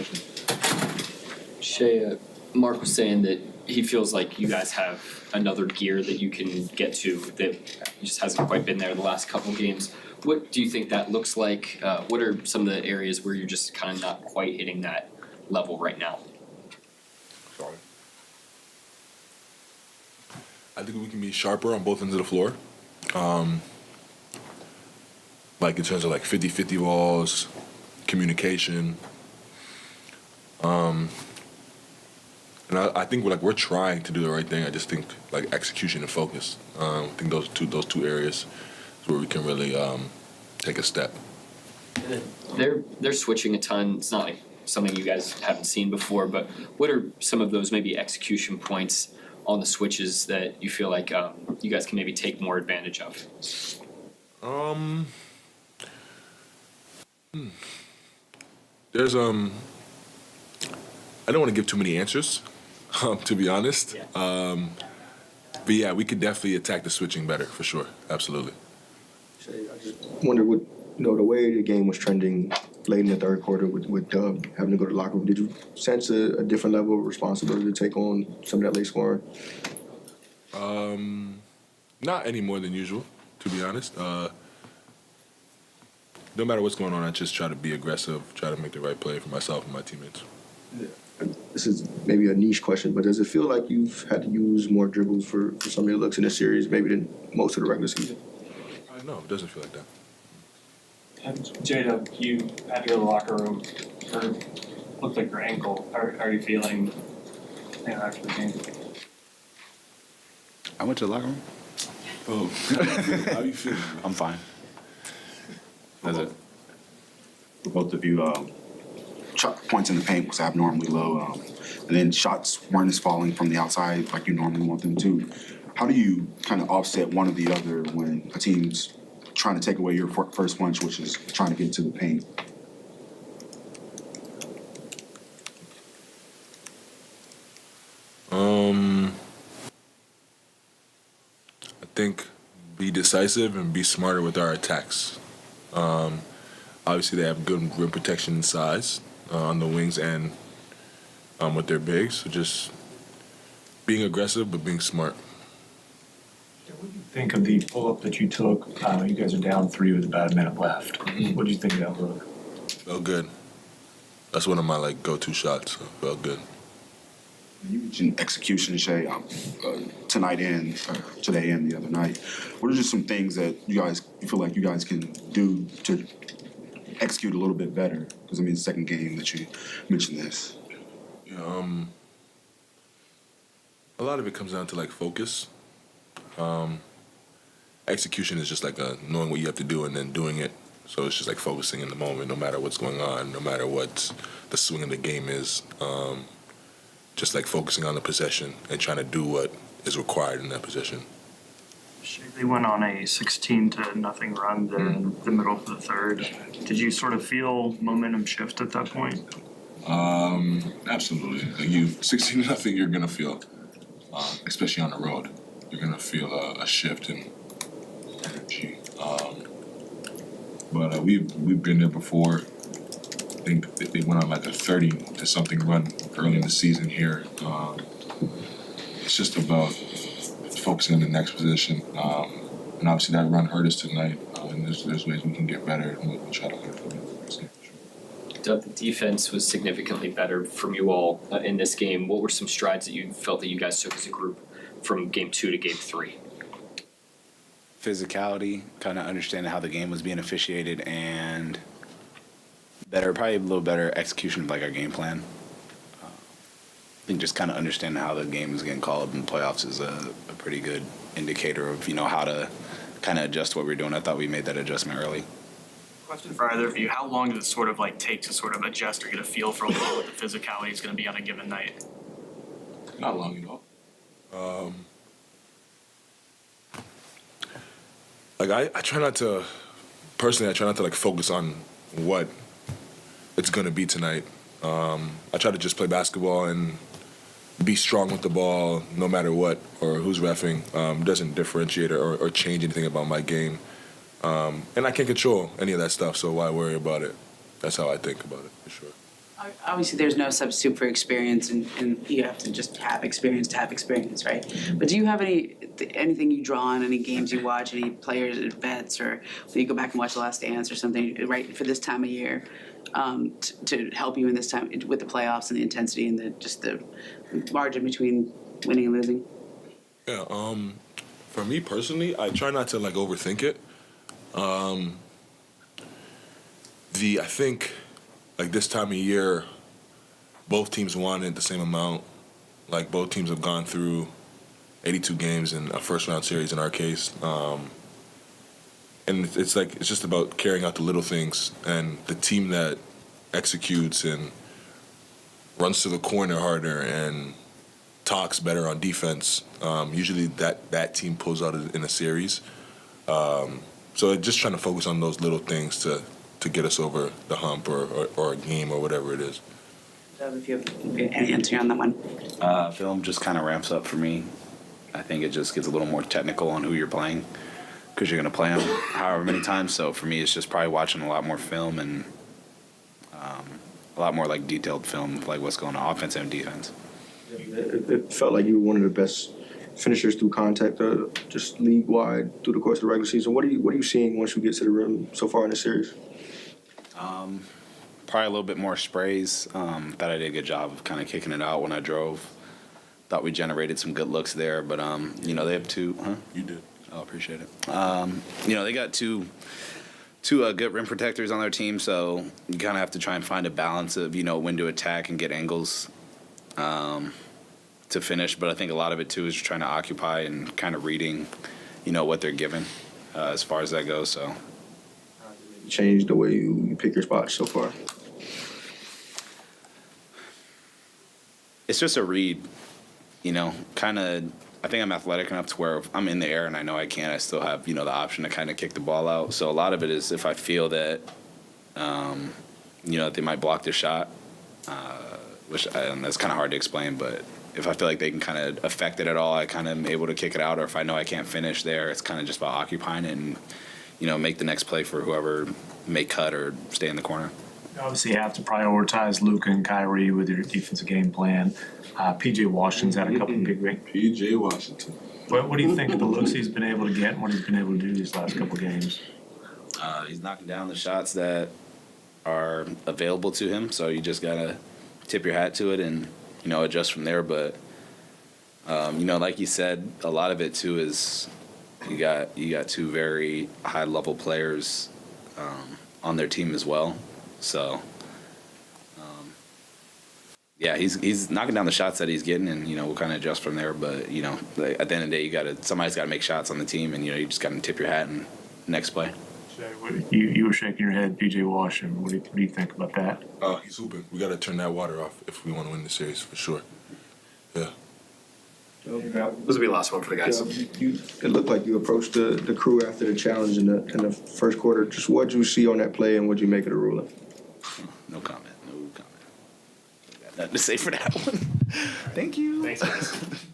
switching. Shai, Mark was saying that he feels like you guys have another gear that you can get to that just hasn't quite been there the last couple games. What do you think that looks like? What are some of the areas where you're just kind of not quite hitting that level right now? Sorry. I think we can be sharper on both ends of the floor. Like in terms of like 50-50 balls, communication. And I think we're trying to do the right thing. I just think like execution and focus. I think those two areas is where we can really take a step. They're switching a ton. It's not like something you guys haven't seen before, but what are some of those maybe execution points on the switches that you feel like you guys can maybe take more advantage of? There's I don't want to give too many answers, to be honest. Yeah. But yeah, we could definitely attack the switching better for sure. Absolutely. I just wonder what, the way the game was trending late in the third quarter with Dub having to go to the locker room, did you sense a different level of responsibility to take on some of that late scoring? Not any more than usual, to be honest. No matter what's going on, I just try to be aggressive, try to make the right play for myself and my teammates. Yeah. This is maybe a niche question, but does it feel like you've had to use more dribbles for some of your looks in this series, maybe than most of the regular season? No, it doesn't feel like that. Jada, you had to go to the locker room for looked like your ankle. How are you feeling after the game? I went to the locker room. Oh, how you feeling? I'm fine. That's it. For both of you, points in the paint was abnormally low, and then shots weren't as falling from the outside like you normally want them to. How do you kind of offset one or the other when a team's trying to take away your first punch, which is trying to get to the paint? I think be decisive and be smarter with our attacks. Obviously, they have good rim protection and size on the wings and with their bigs. So just being aggressive but being smart. What do you think of the pull-up that you took? You guys are down 3 with about a minute left. What do you think of that look? Felt good. That's one of my go-to shots. So felt good. You mentioned execution, Shai, tonight and today and the other night. What are just some things that you feel like you guys can do to execute a little bit better? Because the second game that you mentioned this. A lot of it comes down to focus. Execution is just knowing what you have to do and then doing it. So it's just focusing in the moment, no matter what's going on, no matter what the swing of the game is. Just focusing on the possession and trying to do what is required in that possession. They went on a 16-0 run there in the middle of the third. Did you sort of feel momentum shift at that point? Absolutely. 16-0, you're gonna feel, especially on the road, you're gonna feel a shift in energy. But we've been there before. I think they went on a 30-something run early in the season here. It's just about focusing on the next position. And obviously that run hurt us tonight. And there's ways we can get better, and we'll try to learn from it the next game. Doug, the defense was significantly better from you all in this game. What were some strides that you felt that you guys took as a group from game 2 to game 3? Physicality, kind of understanding how the game was being officiated, and probably a little better execution of our game plan. I think just kind of understanding how the game is getting called in the playoffs is a pretty good indicator of how to kind of adjust what we're doing. I thought we made that adjustment early. Question for either of you: how long does it sort of take to sort of adjust or get a feel for what the physicality is going to be on a given night? Not long at all. I try not to focus on what it's going to be tonight. I try to just play basketball and be strong with the ball no matter what or who's reffing. Doesn't differentiate or change anything about my game. And I can't control any of that stuff, so why worry about it? That's how I think about it, for sure. Obviously, there's no substitute for experience, and you have to just have experience to have experience, right? But do you have anything you draw on, any games you watch, any players, vets, or when you go back and watch The Last Dance or something, right, for this time of year, to help you in this time with the playoffs and the intensity and the margin between winning and losing? Yeah, for me personally, I try not to like overthink it. I think like this time of year, both teams wanted the same amount. Like both teams have gone through 82 games in a first round series in our case. And it's just about carrying out the little things, and the team that executes and runs to the corner harder and talks better on defense, usually that team pulls out in a series. So just trying to focus on those little things to get us over the hump or a game or whatever it is. If you have any answer on that one. Film just kind of ramps up for me. I think it just gets a little more technical on who you're playing because you're going to play them however many times. So for me, it's just probably watching a lot more film and a lot more like detailed film, like what's going on offense and defense. It felt like you were one of the best finishers through contact, just league wide through the course of the regular season. What are you seeing once you get to the rim so far in the series? Probably a little bit more sprays. Thought I did a good job of kind of kicking it out when I drove. Thought we generated some good looks there, but they have two. Huh? You did. Oh, appreciate it. They got two good rim protectors on their team, so you kind of have to try and find a balance of when to attack and get angles to finish. But I think a lot of it too is trying to occupy and kind of reading, what they're given as far as that goes. So. Change the way you pick your spots so far? It's just a read, kind of. I think I'm athletic enough to where if I'm in the air and I know I can, I still have, the option to kind of kick the ball out. So a lot of it is if I feel that, that they might block their shot, and that's kind of hard to explain, but if I feel like they can kind of affect it at all, I kind of am able to kick it out. Or if I know I can't finish there, it's kind of just about occupying it and, make the next play for whoever may cut or stay in the corner. You obviously have to prioritize Luka and Kyrie with your defensive game plan. PJ Washington's had a couple of big rings. PJ Washington. What do you think of the looks he's been able to get and what he's been able to do these last couple of games? He's knocking down the shots that are available to him, so you just gotta tip your hat to it and adjust from there. But like you said, a lot of it too is you got two very high level players on their team as well. So he's knocking down the shots that he's getting, and we'll kind of adjust from there. But at the end of the day, somebody's got to make shots on the team, and you just got to tip your hat and next play. You were shaking your head, PJ Washington. What do you think about that? He's hooping. We got to turn that water off if we want to win the series for sure. Yeah. This will be the last one for the guys. It looked like you approached the crew after the challenge in the first quarter. Just what did you see on that play and what did you make of the ruling? No comment. Got nothing to say for that one. Thank you. Thanks, guys.